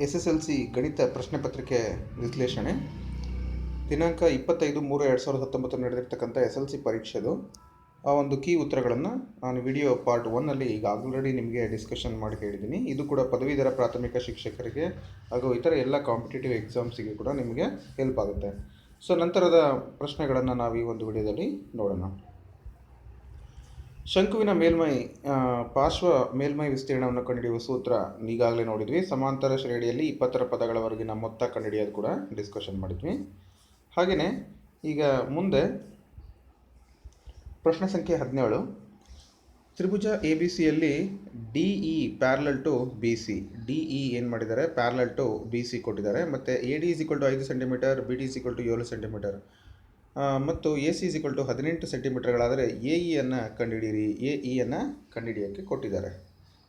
SSLC ಗಣಿತ ಪ್ರಶ್ನೆ ಪತ್ರಿಕೆ ವಿಶ್ಲೇಷಣೆ ದಿನಾಂಕ 25/3/2019 ನಡೆದಿರ್ತಕ್ಕಂಥ SLC ಪರೀಕ್ಷೆದು ಆ ಒಂದು ಕೀ ಉತ್ತರಗಳನ್ನು ನಾನು ವಿಡಿಯೋ ಪಾರ್ಟ್ 1ನಲ್ಲಿ ಈಗ ಆಲ್ರೆಡಿ ನಿಮಗೆ ಡಿಸ್ಕಷನ್ ಮಾಡಿ ಹೇಳಿದ್ದೀನಿ. ಇದು ಕೂಡ ಪದವೀಧರ ಪ್ರಾಥಮಿಕ ಶಿಕ್ಷಕರಿಗೆ ಹಾಗೂ ಇತರ ಎಲ್ಲ ಕಾಂಪಿಟೇಟಿವ್ ಎಕ್ಸಾಮ್ಸಿಗೆ ಕೂಡ ನಿಮಗೆ ಹೆಲ್ಪ್ ಆಗುತ್ತೆ. ಸೊ ನಂತರದ ಪ್ರಶ್ನೆಗಳನ್ನು ನಾವು ಈ ಒಂದು ವಿಡಿಯೋದಲ್ಲಿ ನೋಡೋಣ. ಶಂಕುವಿನ ಮೇಲ್ಮೈ ಪಾರ್ಶ್ವ ಮೇಲ್ಮೈ ವಿಸ್ತೀರ್ಣವನ್ನು ಕಂಡುಹಿಡಿಯುವ ಸೂತ್ರ ಈಗಾಗಲೇ ನೋಡಿದ್ವಿ. ಸಮಾಂತರ ಶ್ರೇಣಿಯಲ್ಲಿ 20 ಪದಗಳವರೆಗಿನ ಮೊತ್ತ ಕಂಡುಹಿಡಿಯೋದು ಕೂಡ ಡಿಸ್ಕಷನ್ ಮಾಡಿದ್ವಿ. ಹಾಗೆಯೇ ಈಗ ಮುಂದೆ ಪ್ರಶ್ನೆ ಸಂಖ್ಯೆ 17. ತ್ರಿಭುಜ ABC D E parallel to BC. DE ಏನು ಮಾಡಿದ್ದಾರೆ, ಪ್ಯಾರಲಲ್ ಟು BC ಕೊಟ್ಟಿದ್ದಾರೆ. ಮತ್ತು AD = 5 ಸೆಂಟಿಮೀಟರ್, BD = 7 ಸೆಂಟಿಮೀಟರ್ ಮತ್ತು AC = 18 ಸೆಂಟಿಮೀಟರ್ಗಳಾದರೆ AEಯನ್ನು ಕಂಡುಹಿಡಿಯಿರಿ. AEಯನ್ನು ಕಂಡುಹಿಡಿಯೋಕ್ಕೆ ಕೊಟ್ಟಿದ್ದಾರೆ.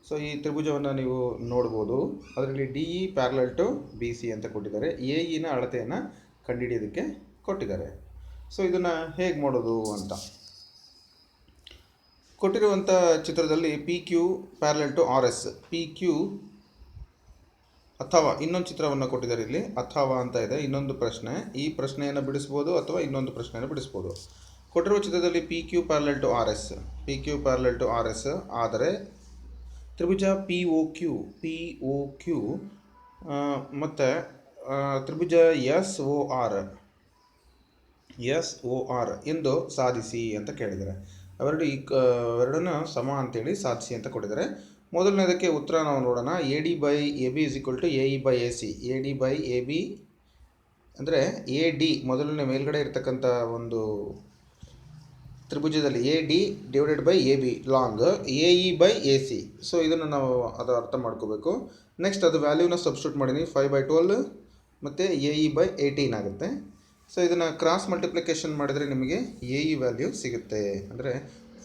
ಸೊ ಈ ತ್ರಿಭುಜವನ್ನು ನೀವು ನೋಡ್ಬೋದು. ಅದರಲ್ಲಿ DE ಪ್ಯಾರಲಲ್ ಟು BC ಅಂತ ಕೊಟ್ಟಿದ್ದಾರೆ. AEನ ಅಳತೆಯನ್ನು ಕಂಡುಹಿಡಿಯೋದಕ್ಕೆ ಕೊಟ್ಟಿದ್ದಾರೆ. ಸೊ ಇದನ್ನು ಹೇಗೆ ಮಾಡೋದು ಅಂತ ಕೊಟ್ಟಿರುವಂಥ ಚಿತ್ರದಲ್ಲಿ PQ parallel to RS. PQ ಅಥವಾ ಇನ್ನೊಂದು ಚಿತ್ರವನ್ನು ಕೊಟ್ಟಿದ್ದಾರೆ. ಇಲ್ಲಿ ಅಥವಾ ಅಂತ ಇದೆ. ಇನ್ನೊಂದು ಪ್ರಶ್ನೆ, ಈ ಪ್ರಶ್ನೆಯನ್ನು ಬಿಡಿಸ್ಬೋದು ಅಥವಾ ಇನ್ನೊಂದು ಪ್ರಶ್ನೆಯನ್ನು ಬಿಡಿಸ್ಬೋದು. ಕೊಟ್ಟಿರುವ ಚಿತ್ರದಲ್ಲಿ PQ parallel to RS. PQ parallel to RS ಆದರೆ ತ್ರಿಭುಜ POQ ಮತ್ತು ತ್ರಿಭುಜ SOR ಎಂದು ಸಾಧಿಸಿ ಅಂತ ಕೇಳಿದ್ದಾರೆ. ಅವೆರಡನ್ನು ಸಮ ಅಂತೇಳಿ ಸಾಧಿಸಿ ಅಂತ ಕೊಟ್ಟಿದ್ದಾರೆ. ಮೊದಲನೇದಕ್ಕೆ ಉತ್ತರ ನಾವು ನೋಡೋಣ. AD/AB = AE/AC. AD/AB ಅಂದರೆ AD ಮೊದಲನೇ ಮೇಲ್ಗಡೆ ಇರತಕ್ಕಂಥ ಒಂದು ತ್ರಿಭುಜದಲ್ಲಿ AD/AB ಲಾಂಗ್ AE/AC. ಸೊ ಇದನ್ನು ನಾವು ಅದು ಅರ್ಥ ಮಾಡ್ಕೋಬೇಕು. ನೆಕ್ಸ್ಟ್ ಅದು ವ್ಯಾಲ್ಯೂನ ಸಬ್ಸ್ಟಿಟ್ಯೂಟ್ ಮಾಡಿದ್ವಿ. 5/12 ಮತ್ತು AE/18 ಆಗುತ್ತೆ. ಸೊ ಇದನ್ನು ಕ್ರಾಸ್ ಮಲ್ಟಿಪ್ಲಿಕೇಶನ್ ಮಾಡಿದರೆ ನಿಮಗೆ AE ವ್ಯಾಲ್ಯೂ ಸಿಗುತ್ತೆ. ಅಂದರೆ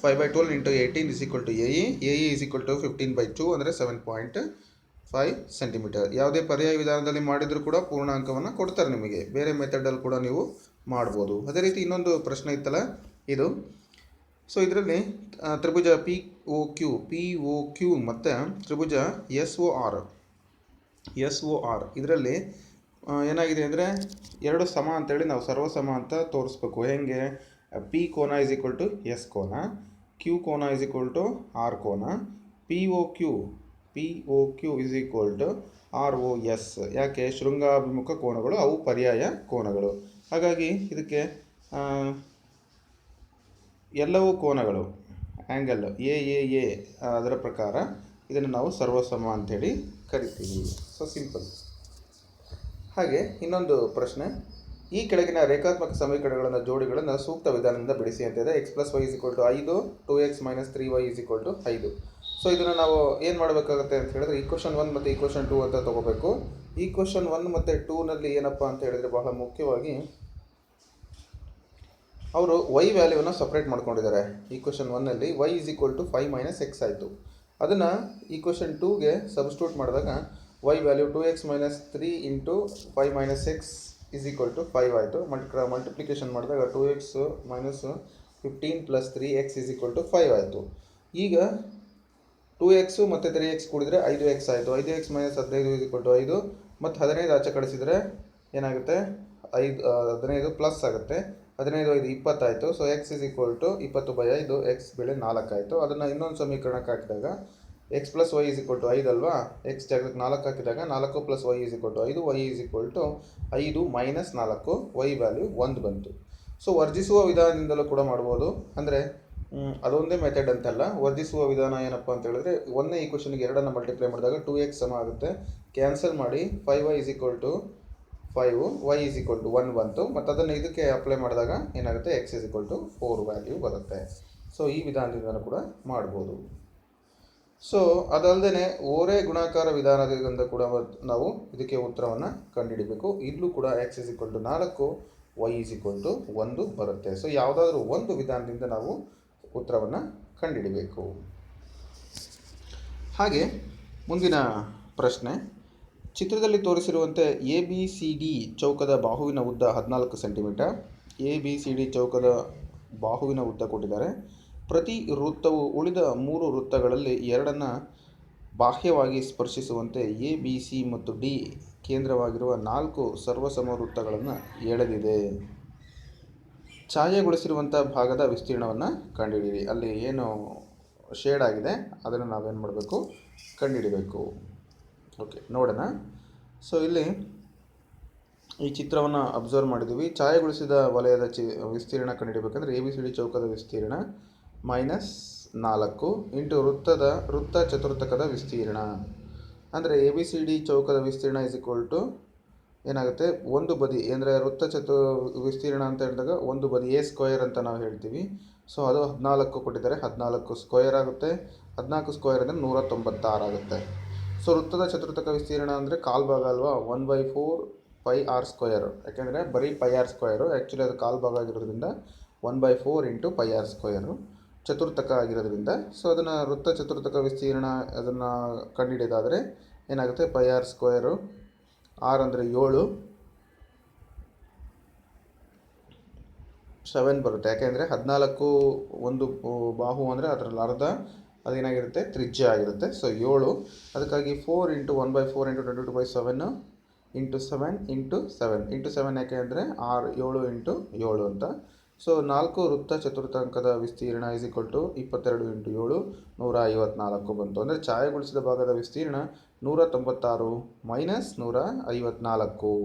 5/12 × 18 = AE. AE = 15/2 ಅಂದರೆ 7.5 ಸೆಂಟಿಮೀಟರ್. ಯಾವುದೇ ಪರ್ಯಾಯ ವಿಧಾನದಲ್ಲಿ ಮಾಡಿದರೂ ಕೂಡ ಪೂರ್ಣಾಂಕವನ್ನು ಕೊಡ್ತಾರೆ ನಿಮಗೆ. ಬೇರೆ ಮೆಥಡಲ್ಲಿ ಕೂಡ ನೀವು ಮಾಡ್ಬೋದು. ಅದೇ ರೀತಿ ಇನ್ನೊಂದು ಪ್ರಶ್ನೆ ಇತ್ತಲ್ಲ ಇದು. ಸೊ ಇದರಲ್ಲಿ ತ್ರಿಭುಜ POQ ಮತ್ತು ತ್ರಿಭುಜ SOR ಇದರಲ್ಲಿ ಏನಾಗಿದೆ ಅಂದರೆ ಎರಡು ಸಮ ಅಂತೇಳಿ ನಾವು ಸರ್ವಸಮ ಅಂತ ತೋರಿಸ್ಬೇಕು. ಹೇಗೆ? P ಕೋನ = S ಕೋನ, Q ಕೋನ = R ಕೋನ, POQ = ROS. ಯಾಕೆ? ಶೃಂಗಾಭಿಮುಖ ಕೋನಗಳು, ಅವು ಪರ್ಯಾಯ ಕೋನಗಳು. ಹಾಗಾಗಿ ಇದಕ್ಕೆ ಎಲ್ಲವೂ ಕೋನಗಳು ಆ್ಯಂಗಲ್ AAA ಅದರ ಪ್ರಕಾರ ಇದನ್ನು ನಾವು ಸರ್ವಸಮ ಅಂಥೇಳಿ ಕರಿತೀವಿ. So simple. ಹಾಗೆ ಇನ್ನೊಂದು ಪ್ರಶ್ನೆ. ಈ ಕೆಳಗಿನ ರೇಖಾತ್ಮಕ ಸಮೀಕರಣಗಳನ್ನು ಜೋಡಿಗಳನ್ನು ಸೂಕ್ತ ವಿಧಾನದಿಂದ ಬಿಡಿಸಿ ಅಂತಿದೆ. x + y = 5, 2x - 3y = 5. So ಇದನ್ನು ನಾವು ಏನು ಮಾಡಬೇಕಾಗುತ್ತೆ ಅಂತ ಹೇಳಿದ್ರೆ ಈಕ್ವೇಷನ್ 1 ಮತ್ತು ಈಕ್ವೇಷನ್ 2 ಅಂತ ತೊಗೋಬೇಕು. ಈಕ್ವೇಷನ್ 1 ಮತ್ತು 2ನಲ್ಲಿ ಏನಪ್ಪ ಅಂತ ಹೇಳಿದರೆ ಬಹಳ ಮುಖ್ಯವಾಗಿ ಅವರು y ವ್ಯಾಲ್ಯೂವನ್ನು ಸಪ್ರೇಟ್ ಮಾಡ್ಕೊಂಡಿದ್ದಾರೆ. ಈಕ್ವೇಷನ್ 1ನಲ್ಲಿ y = 5 - x ಆಯಿತು. ಅದನ್ನು ಈಕ್ವೇಷನ್ 2ಗೆ ಸಬ್ಸ್ಟಿಟ್ಯೂಟ್ ಮಾಡಿದಾಗ y ವ್ಯಾಲ್ಯೂ 2x - 3 × 5 - x = 5 ಆಯಿತು. ಮಲ್ಟಿಪ್ಲಿಕೇಶನ್ ಮಾಡಿದಾಗ 2x - 15 + 3x = 5 ಆಯಿತು. ಈಗ 2x ಮತ್ತು 3x ಕೂಡಿದರೆ 5x ಆಯಿತು. 5x - 15 = 5 ಮತ್ತು 15 ಆಚೆ ಕಳಿಸಿದರೆ ಏನಾಗುತ್ತೆ? 15 ಪ್ಲಸ್ ಆಗುತ್ತೆ. 15 5 20 ಆಯಿತು. ಸೊ x = 20/5, x ಬೆಲೆ 4 ಆಯಿತು. ಅದನ್ನು ಇನ್ನೊಂದು ಸಮೀಕರಣಕ್ಕೆ ಹಾಕಿದಾಗ x + y = 5 ಅಲ್ವಾ? x ಜಾಗಕ್ಕೆ 4 ಹಾಕಿದಾಗ 4 + y = 5, y = 5 - 4, y ವ್ಯಾಲ್ಯೂ 1 ಬಂತು. ಸೊ ವರ್ಜಿಸುವ ವಿಧಾನದಿಂದಲೂ ಕೂಡ ಮಾಡ್ಬೋದು. ಅಂದರೆ ಅದೊಂದೇ ಮೆಥಡ್ ಅಂತಲ್ಲ. ವರ್ಜಿಸುವ ವಿಧಾನ ಏನಪ್ಪ ಅಂತ ಹೇಳಿದ್ರೆ, ಒಂದನೇ ಈಕ್ವೇಷನ್ಗೆ 2ಅನ್ನು ಮಲ್ಟಿಪ್ಲೈ ಮಾಡಿದಾಗ 2x ಸಮ ಆಗುತ್ತೆ. ಕ್ಯಾನ್ಸಲ್ ಮಾಡಿ 5y = 5, y = 1 ಬಂತು. ಮತ್ತು ಅದನ್ನು ಇದಕ್ಕೆ ಅಪ್ಲೈ ಮಾಡಿದಾಗ ಏನಾಗುತ್ತೆ? x = 4 ವ್ಯಾಲ್ಯೂ ಬರುತ್ತೆ. ಸೊ ಈ ವಿಧಾನದಿಂದ ಕೂಡ ಮಾಡ್ಬೋದು. ಸೊ ಅದಲ್ಲದೆ ಓರೆ ಗುಣಾಕಾರ ವಿಧಾನದಿಂದ ಕೂಡ ನಾವು ಇದಕ್ಕೆ ಉತ್ತರವನ್ನು ಕಂಡುಹಿಡಿಬೇಕು. ಇಲ್ಲೂ ಕೂಡ x = 4, y = 1 ಬರುತ್ತೆ. ಸೊ ಯಾವುದಾದ್ರೂ ಒಂದು ವಿಧಾನದಿಂದ ನಾವು ಉತ್ತರವನ್ನು ಕಂಡುಹಿಡಿಬೇಕು. ಹಾಗೆ ಮುಂದಿನ ಪ್ರಶ್ನೆ. ಚಿತ್ರದಲ್ಲಿ ತೋರಿಸಿರುವಂತೆ ABCD ಚೌಕದ ಬಾಹುವಿನ ಉದ್ದ 14 ಸೆಂಟಿಮೀಟರ್. ABCD ಚೌಕದ ಬಾಹುವಿನ ಉದ್ದ ಕೊಟ್ಟಿದ್ದಾರೆ. ಪ್ರತಿ ವೃತ್ತವು ಉಳಿದ 3 ವೃತ್ತಗಳಲ್ಲಿ 2ಅನ್ನು ಬಾಹ್ಯವಾಗಿ ಸ್ಪರ್ಶಿಸುವಂತೆ ಎ ಬಿ ಸಿ ಮತ್ತು ಡಿ ಕೇಂದ್ರವಾಗಿರುವ 4 ಸರ್ವಸಮ ವೃತ್ತಗಳನ್ನು ಎಳೆದಿದೆ. ಛಾಯೆಗೊಳಿಸಿರುವಂಥ ಭಾಗದ ವಿಸ್ತೀರ್ಣವನ್ನು ಕಂಡುಹಿಡಿಯಿರಿ. ಅಲ್ಲಿ ಏನು ಶೇಡ್ ಆಗಿದೆ ಅದನ್ನು ನಾವೇನು ಮಾಡಬೇಕು, ಕಂಡುಹಿಡಿಬೇಕು. ಓಕೆ, ನೋಡೋಣ. ಸೊ ಇಲ್ಲಿ ಈ ಚಿತ್ರವನ್ನು ಅಬ್ಸರ್ವ್ ಮಾಡಿದ್ದೀವಿ. ಛಾಯೆಗೊಳಿಸಿದ ವಲಯದ ವಿಸ್ತೀರ್ಣ ಕಂಡುಹಿಡಬೇಕಂದ್ರೆ ಎ ಬಿ ಸಿ ಡಿ ಚೌಕದ ವಿಸ್ತೀರ್ಣ -4 ಇಂಟು ವೃತ್ತ ಚತುರ್ಥಕದ ವಿಸ್ತೀರ್ಣ. ಅಂದರೆ ಎ ಬಿ ಸಿ ಡಿ ಚೌಕದ ವಿಸ್ತೀರ್ಣ ಏನಾಗುತ್ತೆ, ಒಂದು ಬದಿ ಅಂದರೆ ವಿಸ್ತೀರ್ಣ ಅಂತ ಹೇಳಿದಾಗ ಒಂದು ಬದಿ ಎ ಸ್ಕ್ವೇರ್ ಅಂತ ನಾವು ಹೇಳ್ತೀವಿ. ಸೊ ಅದು 14 ಕೊಟ್ಟಿದ್ದಾರೆ, 14 ಸ್ಕ್ವೇರ್ ಆಗುತ್ತೆ. 14 ಸ್ಕ್ವೇರ್ ಅಂದರೆ 196 ಆಗುತ್ತೆ. ಸೊ ವೃತ್ತದ ಚತುರ್ಥಕ ವಿಸ್ತೀರ್ಣ ಅಂದರೆ ಕಾಲು ಭಾಗ ಅಲ್ವಾ, 1/4 πr ಸ್ಕ್ವೇರ್. ಯಾಕೆಂದರೆ ಬರೀ πr ಸ್ಕ್ವೇರು, ಆ್ಯಕ್ಚುಲಿ ಅದು ಕಾಲು ಭಾಗ ಆಗಿರೋದ್ರಿಂದ 1/4 ಇಂಟು πr ಸ್ಕ್ವೇರು ಚತುರ್ಥಕ ಆಗಿರೋದ್ರಿಂದ. ಸೊ ಅದನ್ನು ವೃತ್ತ ಚತುರ್ಥಕ ವಿಸ್ತೀರ್ಣ ಅದನ್ನು ಕಂಡುಹಿಡಿಯೋದಾದರೆ ಏನಾಗುತ್ತೆ, πr ಸ್ಕ್ವೇರು, ಆರ್ ಅಂದರೆ 7 ಬರುತ್ತೆ. ಯಾಕೆಂದರೆ 14 ಒಂದು ಬಾಹು ಅಂದರೆ ಅದರಲ್ಲಿ ಅರ್ಧ ಅದೇನಾಗಿರುತ್ತೆ, ತ್ರಿಜ್ಯ ಆಗಿರುತ್ತೆ. ಸೊ 7, ಅದಕ್ಕಾಗಿ 4 into 1/4 into 22/7 into 7 into 7 into 7. ಯಾಕೆ ಅಂದರೆ 7 ಇಂಟು 7 ಅಂತ. ಸೊ 4 ವೃತ್ತ ಚತುರ್ಥಾಂಕದ ವಿಸ್ತೀರ್ಣ = 22 ಇಂಟು 7 154 ಬಂತು. ಅಂದರೆ ಛಾಯೆಗೊಳಿಸಿದ ಭಾಗದ ವಿಸ್ತೀರ್ಣ 196 ಮೈನಸ್ 154.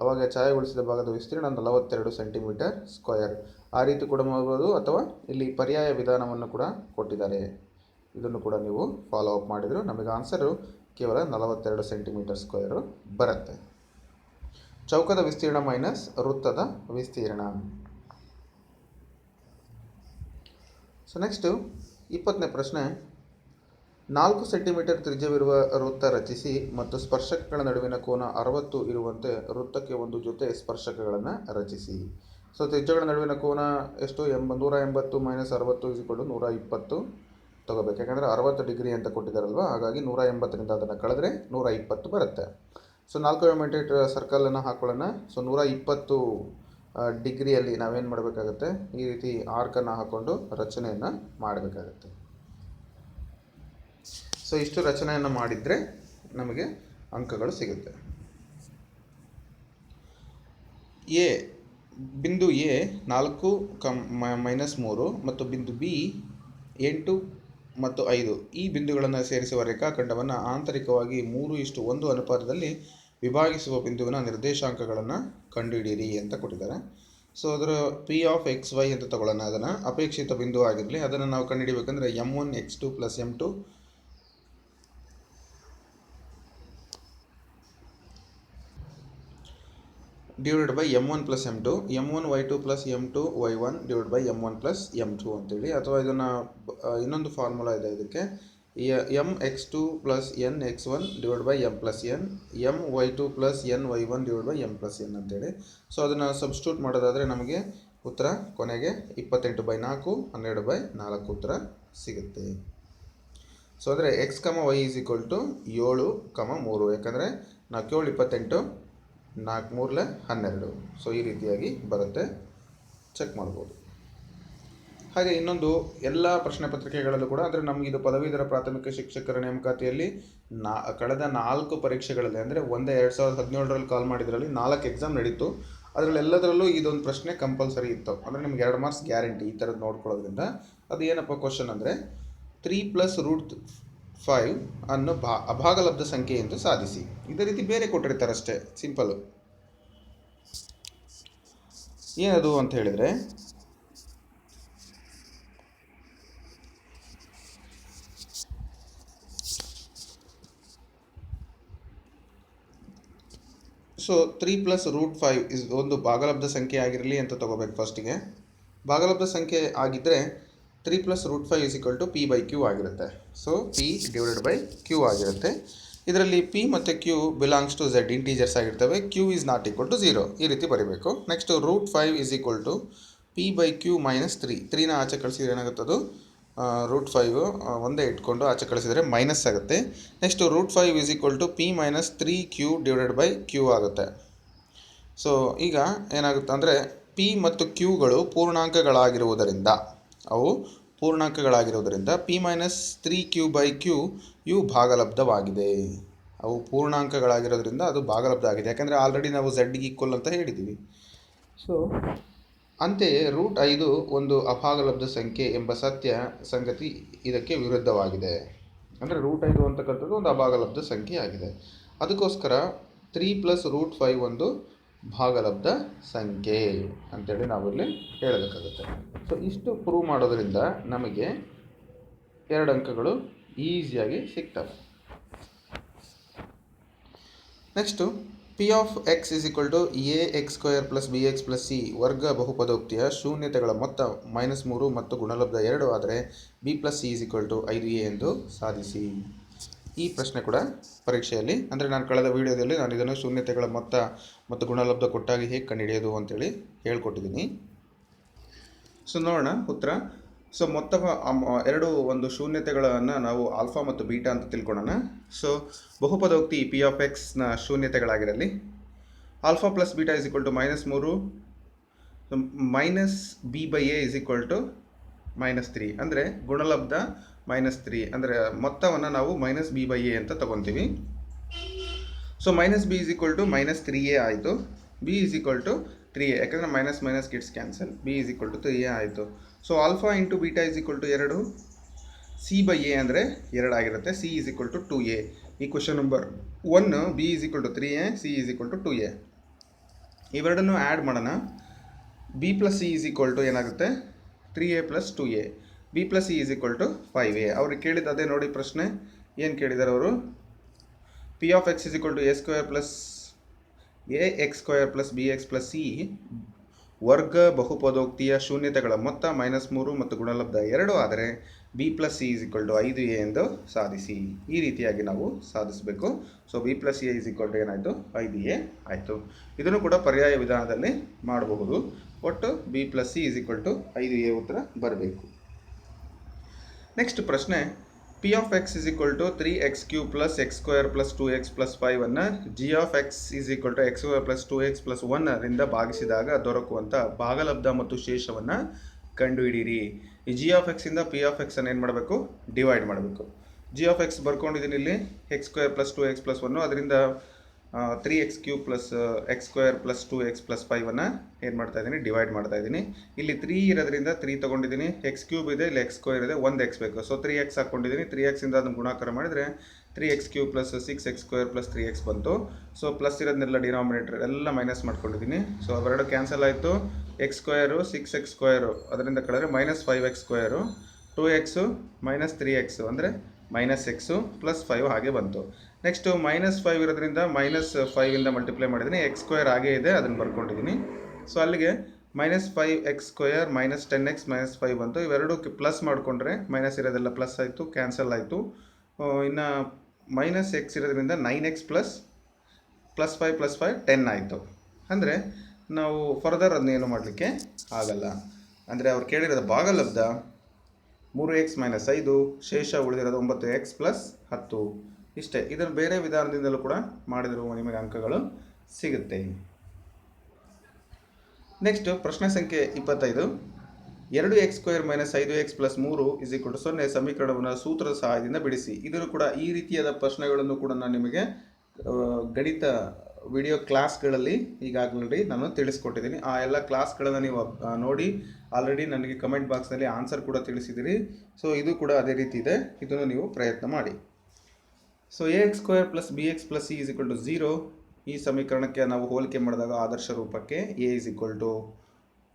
ಆವಾಗ ಛಾಯೆಗೊಳಿಸಿದ ಭಾಗದ ವಿಸ್ತೀರ್ಣ 42 ಸೆಂಟಿಮೀಟರ್ ಸ್ಕ್ವೇರ್. ಆ ರೀತಿ ಕೂಡ ಮಾಡ್ಬೋದು, ಅಥವಾ ಇಲ್ಲಿ ಪರ್ಯಾಯ ವಿಧಾನವನ್ನು ಕೂಡ ಕೊಟ್ಟಿದ್ದಾರೆ. ಇದನ್ನು ಕೂಡ ನೀವು ಫಾಲೋ ಅಪ್ ಮಾಡಿದ್ರು ನಮಗೆ ಆನ್ಸರು ಕೇವಲ 42 ಸೆಂಟಿಮೀಟರ್ ಸ್ಕ್ವೇರು ಬರುತ್ತೆ. ಚೌಕದ ವಿಸ್ತೀರ್ಣ ಮೈನಸ್ ವೃತ್ತದ ವಿಸ್ತೀರ್ಣ. ಸೊ ನೆಕ್ಸ್ಟು 20ನೇ ಪ್ರಶ್ನೆ. 4 ಸೆಂಟಿಮೀಟರ್ ತ್ರಿಜ್ಯವಿರುವ ವೃತ್ತ ರಚಿಸಿ ಮತ್ತು ಸ್ಪರ್ಶಕಗಳ ನಡುವಿನ ಕೋನ 60 ಇರುವಂತೆ ವೃತ್ತಕ್ಕೆ ಒಂದು ಜೊತೆ ಸ್ಪರ್ಶಕಗಳನ್ನು ರಚಿಸಿ. ಸೊ ತ್ರಿಜ್ಯಗಳ ನಡುವಿನ ಕೋನ ಎಷ್ಟು, 180 ಮೈನಸ್ 60 = 120 ತಗೋಬೇಕು. ಯಾಕಂದರೆ 60 ಡಿಗ್ರಿ ಅಂತ ಕೊಟ್ಟಿದ್ದಾರಲ್ವ, ಹಾಗಾಗಿ 180ರಿಂದ ಅದನ್ನು ಕಳೆದ್ರೆ 120 ಬರುತ್ತೆ. ಸೊ 4 ಮೀಟರ್ ಸರ್ಕಲನ್ನು ಹಾಕೊಳ್ಳೋಣ. ಸೊ 120 ಡಿಗ್ರಿಯಲ್ಲಿ ನಾವೇನು ಮಾಡಬೇಕಾಗತ್ತೆ, ಈ ರೀತಿ ಆರ್ಕನ್ನು ಹಾಕ್ಕೊಂಡು ರಚನೆಯನ್ನು ಮಾಡಬೇಕಾಗತ್ತೆ. ಸೊ ಇಷ್ಟು ರಚನೆಯನ್ನು ಮಾಡಿದರೆ ನಮಗೆ ಅಂಕಗಳು ಸಿಗುತ್ತೆ. ಬಿಂದು ಎ 4 -3 ಮತ್ತು ಬಿಂದು ಬಿ 8 ಮತ್ತು 5 ಈ ಬಿಂದುಗಳನ್ನು ಸೇರಿಸುವ ರೇಖಾಖಂಡವನ್ನು ಆಂತರಿಕವಾಗಿ 3:1 ಅನುಪಾತದಲ್ಲಿ ವಿಭಾಗಿಸುವ ಬಿಂದುವಿನ ನಿರ್ದೇಶಾಂಕಗಳನ್ನು ಕಂಡುಹಿಡಿಯಿರಿ ಅಂತ ಕೊಟ್ಟಿದ್ದಾರೆ. ಸೊ ಅದರ P(x, y) ಅಂತ ತಗೊಳ್ಳೋಣ. ಅದನ್ನು ಅಪೇಕ್ಷಿತ ಬಿಂದು ಆಗಿರಲಿ. ಅದನ್ನು ನಾವು ಕಂಡುಹಿಡಿಬೇಕಂದ್ರೆ m1 x2 + m2 divided by m1 + m2, m1 y2 + m2 y1 divided by m1 + m2 ಅಂತೇಳಿ. ಅಥವಾ ಇದನ್ನು ಇನ್ನೊಂದು ಫಾರ್ಮುಲಾ ಇದೆ ಇದಕ್ಕೆ, mx2 + nx1 divide by m + n, my2 + ny1 divide by m + n ಅಂತೇಳಿ. ಸೊ ಅದನ್ನು ಸಬ್ಸ್ಟಿಟ್ಯೂಟ್ ಮಾಡೋದಾದರೆ ನಮಗೆ ಉತ್ತರ ಕೊನೆಗೆ 28/4 12/4 ಉತ್ತರ ಸಿಗುತ್ತೆ. ಸೊ ಅಂದರೆ x, y = 7, 3. ಯಾಕಂದರೆ 4 7 28, 4 3 12. ಸೊ ಈ ರೀತಿಯಾಗಿ ಬರುತ್ತೆ, ಚೆಕ್ ಮಾಡ್ಬೋದು. ಹಾಗೆ ಇನ್ನೊಂದು ಎಲ್ಲ ಪ್ರಶ್ನೆ ಪತ್ರಿಕೆಗಳಲ್ಲೂ ಕೂಡ, ಅಂದರೆ ನಮಗಿದು ಪದವೀಧರ ಪ್ರಾಥಮಿಕ ಶಿಕ್ಷಕರ ನೇಮಕಾತಿಯಲ್ಲಿ ಕಳೆದ 4 ಪರೀಕ್ಷೆಗಳಲ್ಲಿ, ಅಂದರೆ 2017ರಲ್ಲಿ ಕಾಲ್ ಮಾಡಿದ್ರಲ್ಲಿ 4 ಎಕ್ಸಾಮ್ ನಡೀತು. ಅದರಲ್ಲೆಲ್ಲದರಲ್ಲೂ ಇದೊಂದು ಪ್ರಶ್ನೆ ಕಂಪಲ್ಸರಿ ಇತ್ತು. ಅಂದರೆ ನಿಮ್ಗೆ 2 ಮಾರ್ಕ್ಸ್ ಗ್ಯಾರಂಟಿ ಈ ಥರದ್ದು ನೋಡ್ಕೊಳ್ಳೋದ್ರಿಂದ. ಅದು ಏನಪ್ಪ ಕ್ವಶನ್ ಅಂದರೆ 3 + √5 ಅನ್ನು ಅಭಾಗಲಬ್ಧ ಸಂಖ್ಯೆ ಎಂದು ಸಾಧಿಸಿ. ಇದೇ ರೀತಿ ಬೇರೆ ಕೊಟ್ಟಿರ್ತಾರೆ ಅಷ್ಟೇ, ಸಿಂಪಲ್ಲು. ಏನದು ಅಂತ ಹೇಳಿದರೆ, ಸೊ 3 + √5 ಒಂದು ಭಾಗಲಬ್ಧ ಸಂಖ್ಯೆ ಆಗಿರಲಿ ಅಂತ ತಗೋಬೇಕು ಫಸ್ಟಿಗೆ. ಭಾಗಲಬ್ಧ ಸಂಖ್ಯೆ ಆಗಿದ್ದರೆ 3 + √5 = p/q ಆಗಿರುತ್ತೆ. ಸೊ p/q ಆಗಿರುತ್ತೆ. ಇದರಲ್ಲಿ p ಮತ್ತು q belongs to z, integers ಆಗಿರ್ತವೆ. q is not equal to 0 ಈ ರೀತಿ ಬರೀಬೇಕು. Next √5 p/q - 3. 3ನ ಆಚೆ ಕಳಿಸಿದ್ರೆ ಏನಾಗುತ್ತೆ, ಅದು √5 ಒಂದೇ ಇಟ್ಕೊಂಡು ಆಚೆ ಕಳಿಸಿದರೆ ಮೈನಸ್ ಆಗುತ್ತೆ. Next √5 p - 3q divided by q ಆಗುತ್ತೆ. ಸೊ ಈಗ ಏನಾಗುತ್ತೆ ಅಂದರೆ p ಮತ್ತು qಗಳು ಪೂರ್ಣಾಂಕಗಳಾಗಿರುವುದರಿಂದ ಅವು ಪೂರ್ಣಾಂಕಗಳಾಗಿರೋದರಿಂದ p-3q/q ಇವು ಭಾಗಲಬ್ಧವಾಗಿದೆ. ಅವು ಪೂರ್ಣಾಂಕಗಳಾಗಿರೋದ್ರಿಂದ ಅದು ಭಾಗಲಬ್ಧ ಆಗಿದೆ, ಯಾಕಂದರೆ ಆಲ್ರೆಡಿ ನಾವು z ಈಕ್ವಲ್ ಅಂತ ಹೇಳಿದ್ದೀವಿ. ಸೊ ಅಂತೆಯೇ √5 ಒಂದು ಅಭಾಗಲಬ್ಧ ಸಂಖ್ಯೆ ಎಂಬ ಸಂಗತಿ ಇದಕ್ಕೆ ವಿರುದ್ಧವಾಗಿದೆ. ಅಂದರೆ √5 ಅಂತಕ್ಕಂಥದ್ದು ಒಂದು ಅಭಾಗಲಬ್ಧ ಸಂಖ್ಯೆ ಆಗಿದೆ. ಅದಕ್ಕೋಸ್ಕರ 3 + √5 ಒಂದು ಭಾಗಲಬ್ಧ ಸಂಖ್ಯೆ ಅಂತೇಳಿ ನಾವಿಲ್ಲಿ ಹೇಳಬೇಕಾಗುತ್ತೆ. ಸೊ ಇಷ್ಟು ಪ್ರೂವ್ ಮಾಡೋದ್ರಿಂದ ನಮಗೆ 2 ಅಂಕಗಳು ಈಸಿಯಾಗಿ ಸಿಗ್ತವೆ. Next p(x) = ax² + bx + c ವರ್ಗ ಬಹುಪದೋಕ್ತಿಯ ಶೂನ್ಯತೆಗಳ ಮೊತ್ತ -3 ಮತ್ತು ಗುಣಲಬ್ಧ 2 ಆದರೆ b + c = 5a ಎಂದು ಸಾಧಿಸಿ. ಈ ಪ್ರಶ್ನೆ ಕೂಡ ಪರೀಕ್ಷೆಯಲ್ಲಿ, ಅಂದರೆ ನಾನು ಕಳೆದ ವಿಡಿಯೋದಲ್ಲಿ ನಾನು ಇದನ್ನು ಶೂನ್ಯತೆಗಳ ಮೊತ್ತ ಮತ್ತು ಗುಣಲಬ್ಧ ಕೊಟ್ಟಾಗಿ ಹೇಗೆ ಕಂಡುಹಿಡಿಯೋದು ಅಂತೇಳಿ ಹೇಳ್ಕೊಟ್ಟಿದ್ದೀನಿ. ಸೊ ನೋಡೋಣ ಉತ್ತರ. ಸೊ ಮೊತ್ತ ಎರಡು ಒಂದು ಶೂನ್ಯತೆಗಳನ್ನು ನಾವು ಆಲ್ಫಾ ಮತ್ತು ಬೀಟಾ ಅಂತ ತಿಳ್ಕೊಳ್ಳೋಣ. ಸೊ ಬಹುಪದೋಕ್ತಿ p(x)ನ ಶೂನ್ಯತೆಗಳಾಗಿರಲಿ. ಆಲ್ಫಾ + ಬೀಟಾ = -3 -b/a = -3, ಅಂದರೆ ಗುಣಲಬ್ಧ -3, ಅಂದರೆ ಮೊತ್ತವನ್ನು ನಾವು -b/a ಅಂತ ತಗೊತೀವಿ. ಸೊ -b = -3a ಆಯಿತು. b = 3a, ಯಾಕಂದರೆ minus gets cancel. b = 3a ಆಯಿತು. ಸೊ ಆಲ್ಫಾ × ಬೀಟಾ = 2, c/a ಅಂದರೆ 2 ಆಗಿರುತ್ತೆ. c = 2a. Equation number 1 b = 3a, c = 2a. ಇವೆರಡನ್ನು ಆ್ಯಡ್ ಮಾಡೋಣ. b + c = ಏನಾಗುತ್ತೆ 3a + 2a. b + c = 5a. ಅವ್ರಿಗೆ ಕೇಳಿದ್ದು ಅದೇ ನೋಡಿ ಪ್ರಶ್ನೆ. ಏನು ಕೇಳಿದ್ದಾರೆ ಅವರು? p(x) = a² + ax² + bx + c ವರ್ಗ ಬಹುಪದೋಕ್ತಿಯ ಶೂನ್ಯತೆಗಳ ಮೊತ್ತ -3 ಮತ್ತು ಗುಣಲಬ್ಧ 2 ಆದರೆ b + c = 5a ಎಂದು ಸಾಧಿಸಿ. ಈ ರೀತಿಯಾಗಿ ನಾವು ಸಾಧಿಸಬೇಕು. ಸೊ b + a = ಏನಾಯಿತು 5a ಆಯಿತು. ಇದನ್ನು ಕೂಡ ಪರ್ಯಾಯ ವಿಧಾನದಲ್ಲಿ ಮಾಡಬಹುದು. ಒಟ್ಟು b + c = 5a ಉತ್ತರ ಬರಬೇಕು. ನೆಕ್ಸ್ಟ್ ಪ್ರಶ್ನೆ, p(x) = 3x³ + x² + 2x + 5 ಅನ್ನು g(x) = x² + 2x + 1 ರಿಂದ ಭಾಗಿಸಿದಾಗ ದೊರಕುವಂಥ ಭಾಗಲಬ್ಧ ಮತ್ತು ಶೇಷವನ್ನು ಕಂಡುಹಿಡಿಯಿರಿ. ಈ g(x) ಇಂದ p(x) ಅನ್ನು ಏನು ಮಾಡಬೇಕು? ಡಿವೈಡ್ ಮಾಡಬೇಕು. g(x) ಬರ್ಕೊಂಡಿದ್ದೀನಿ ಇಲ್ಲಿ x² + 2x + 1, ಅದರಿಂದ 3x³ + x² + 2x + 5 ಅನ್ನು ಏನು ಮಾಡ್ತಾ ಇದ್ದೀನಿ? ಡಿವೈಡ್ ಮಾಡ್ತಾ ಇದ್ದೀನಿ. ಇಲ್ಲಿ 3 ಇರೋದ್ರಿಂದ 3 ತೊಗೊಂಡಿದ್ದೀನಿ. x³ ಇದೆ, ಇಲ್ಲಿ x² ಇದೆ, 1x ಬೇಕು. ಸೊ 3x ಹಾಕ್ಕೊಂಡಿದ್ದೀನಿ. 3x ಇಂದ ಅದನ್ನು ಗುಣಾಕಾರ ಮಾಡಿದರೆ 3x³ + 6x² + 3x ಬಂತು. ಸೊ ಪ್ಲಸ್ ಇರೋದನ್ನೆಲ್ಲ ಡಿನಾಮಿನೇಟರ್ ಎಲ್ಲ ಮೈನಸ್ ಮಾಡ್ಕೊಂಡಿದ್ದೀನಿ. ಸೊ ಅವೆರಡು ಕ್ಯಾನ್ಸಲ್ ಆಯಿತು. x² 6x², ಅದರಿಂದ ಕಳೆದರೆ -5x², 2x -3x ಅಂದರೆ -x + 5 ಹಾಗೆ ಬಂತು. ನೆಕ್ಸ್ಟು -5 ಇರೋದ್ರಿಂದ -5 ಇಂದ ಮಲ್ಟಿಪ್ಲೈ ಮಾಡಿದ್ದೀನಿ. x² ಹಾಗೇ ಇದೆ, ಅದನ್ನು ಬರ್ಕೊಂಡಿದ್ದೀನಿ. ಸೊ ಅಲ್ಲಿಗೆ -5x² -10x -5 ಬಂತು. ಇವೆರಡಕ್ಕೆ ಪ್ಲಸ್ ಮಾಡಿಕೊಂಡ್ರೆ ಮೈನಸ್ ಇರೋದೆಲ್ಲ ಪ್ಲಸ್ ಆಯಿತು, ಕ್ಯಾನ್ಸಲ್ ಆಯಿತು. ಇನ್ನು -x ಇರೋದ್ರಿಂದ 9x +5 + 5 10 ಆಯಿತು. ಅಂದರೆ ನಾವು ಫರ್ದರ್ ಅದನ್ನೇನು ಮಾಡಲಿಕ್ಕೆ ಆಗಲ್ಲ. ಅಂದರೆ ಅವ್ರು ಕೇಳಿರೋದು ಭಾಗಲಬ್ಧ 3x - 5, ಶೇಷ ಉಳಿದಿರೋದು 9x + 10 ಇಷ್ಟೇ. ಇದನ್ನು ಬೇರೆ ವಿಧಾನದಿಂದಲೂ ಕೂಡ ಮಾಡಿದರೂ ನಿಮಗೆ ಅಂಕಗಳು ಸಿಗುತ್ತೆ. ನೆಕ್ಸ್ಟ್ ಪ್ರಶ್ನೆ ಸಂಖ್ಯೆ 25, 2x² - 5x + 3 = 0 ಸಮೀಕರಣವನ್ನು ಸೂತ್ರದ ಸಹಾಯದಿಂದ ಬಿಡಿಸಿ. ಇದನ್ನು ಕೂಡ ಈ ರೀತಿಯಾದ ಪ್ರಶ್ನೆಗಳನ್ನು ಕೂಡ ನಾನು ನಿಮಗೆ ಗಣಿತ ವಿಡಿಯೋ ಕ್ಲಾಸ್ಗಳಲ್ಲಿ ಈಗಾಗಲೇ ನಾನು ತಿಳಿಸ್ಕೊಟ್ಟಿದ್ದೀನಿ. ಆ ಎಲ್ಲ ಕ್ಲಾಸ್ಗಳನ್ನು ನೀವು ನೋಡಿ ಆಲ್ರೆಡಿ ನನಗೆ ಕಮೆಂಟ್ ಬಾಕ್ಸ್ನಲ್ಲಿ ಆನ್ಸರ್ ಕೂಡ ತಿಳಿಸಿದ್ದೀರಿ. ಸೊ ಇದು ಕೂಡ ಅದೇ ರೀತಿ ಇದೆ, ಇದನ್ನು ನೀವು ಪ್ರಯತ್ನ ಮಾಡಿ. So ax² + bx + c = 0. ಈ ಸಮೀಕರಣಕ್ಕೆ ನಾವು ಹೋಲಿಕೆ ಮಾಡಿದಾಗ ಆದರ್ಶ ರೂಪಕ್ಕೆ a =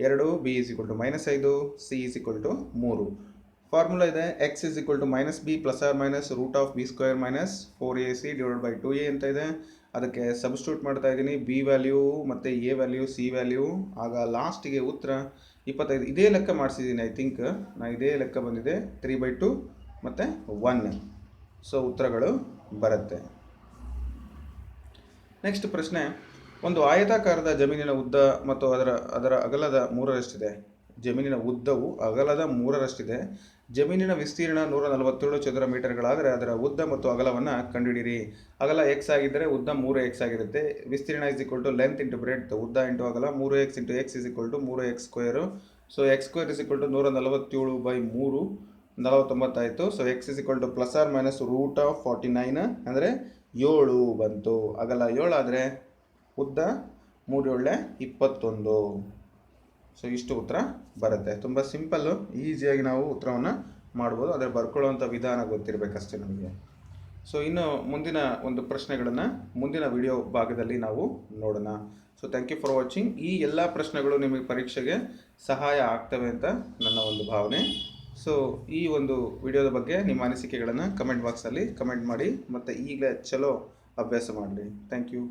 2, b = -5, c = 3. ಫಾರ್ಮುಲಾ ಇದೆ x = -b ± √b² - 4ac / 2a ಅಂತ ಇದೆ. ಅದಕ್ಕೆ ಸಬ್ಸ್ಟಿಟ್ಯೂಟ್ ಮಾಡ್ತಾ ಇದ್ದೀನಿ. b ವ್ಯಾಲ್ಯೂ ಮತ್ತು a ವ್ಯಾಲ್ಯೂ, c ವ್ಯಾಲ್ಯೂ, ಆಗ ಲಾಸ್ಟಿಗೆ ಉತ್ತರ 25. ಇದೇ ಲೆಕ್ಕ ಮಾಡಿಸಿದ್ದೀನಿ. ಐ ಥಿಂಕ್ ಇದೇ ಲೆಕ್ಕ ಬಂದಿದೆ 3/2 ಮತ್ತು 1. ಸೊ ಉತ್ತರಗಳು ಬರುತ್ತೆ. ನೆಕ್ಸ್ಟ್ ಪ್ರಶ್ನೆ, ಒಂದು ಆಯತಾಕಾರದ ಜಮೀನಿನ ಉದ್ದ ಮತ್ತು ಅದರ ಅಗಲದ 3ರಷ್ಟಿದೆ. ಜಮೀನಿನ ಉದ್ದವು ಅಗಲದ 3ರಷ್ಟಿದೆ. ಜಮೀನಿನ ವಿಸ್ತೀರ್ಣ 147 ಚದರ ಮೀಟರ್ಗಳಾದರೆ ಅದರ ಉದ್ದ ಮತ್ತು ಅಗಲವನ್ನು ಕಂಡುಹಿಡಿಯಿರಿ. ಅಗಲ x ಆಗಿದ್ದರೆ ಉದ್ದ 3x ಆಗಿರುತ್ತೆ. ವಿಸ್ತೀರ್ಣ = ಲೆಂತ್ × ಬ್ರೆಡ್ತ್, ಉದ್ದ × ಅಗಲ. 3x × x = 3x². So x square is equal to 147/3 49 ಆಯಿತು. So x is equal to plus or minus root of 49 ಅಂದರೆ 7 ಬಂತು. ಅಗಲ 7 ಆದರೆ ಉದ್ದ 3 7 21. ಸೊ ಇಷ್ಟು ಉತ್ತರ ಬರುತ್ತೆ. ತುಂಬ ಸಿಂಪಲ್ಲು, ಈಸಿಯಾಗಿ ನಾವು ಉತ್ತರವನ್ನು ಮಾಡ್ಬೋದು. ಆದರೆ ಬರ್ಕೊಳ್ಳೋವಂಥ ವಿಧಾನ ಗೊತ್ತಿರಬೇಕಷ್ಟೇ ನಮಗೆ. ಸೊ ಇನ್ನು ಮುಂದಿನ ಒಂದು ಪ್ರಶ್ನೆಗಳನ್ನು ಮುಂದಿನ ವಿಡಿಯೋ ಭಾಗದಲ್ಲಿ ನಾವು ನೋಡೋಣ. So thank you for watching. ಈ ಎಲ್ಲ ಪ್ರಶ್ನೆಗಳು ನಿಮಗೆ ಪರೀಕ್ಷೆಗೆ ಸಹಾಯ ಆಗ್ತವೆ ಅಂತ ನನ್ನ ಒಂದು ಭಾವನೆ. ಸೊ ಈ ಒಂದು ವಿಡಿಯೋದ ಬಗ್ಗೆ ನಿಮ್ಮ ಅನಿಸಿಕೆಗಳನ್ನು ಕಮೆಂಟ್ ಬಾಕ್ಸಲ್ಲಿ ಕಮೆಂಟ್ ಮಾಡಿ, ಮತ್ತು ಈಗಲೇ ಚಲೋ ಅಭ್ಯಾಸ ಮಾಡಿರಿ. Thank you.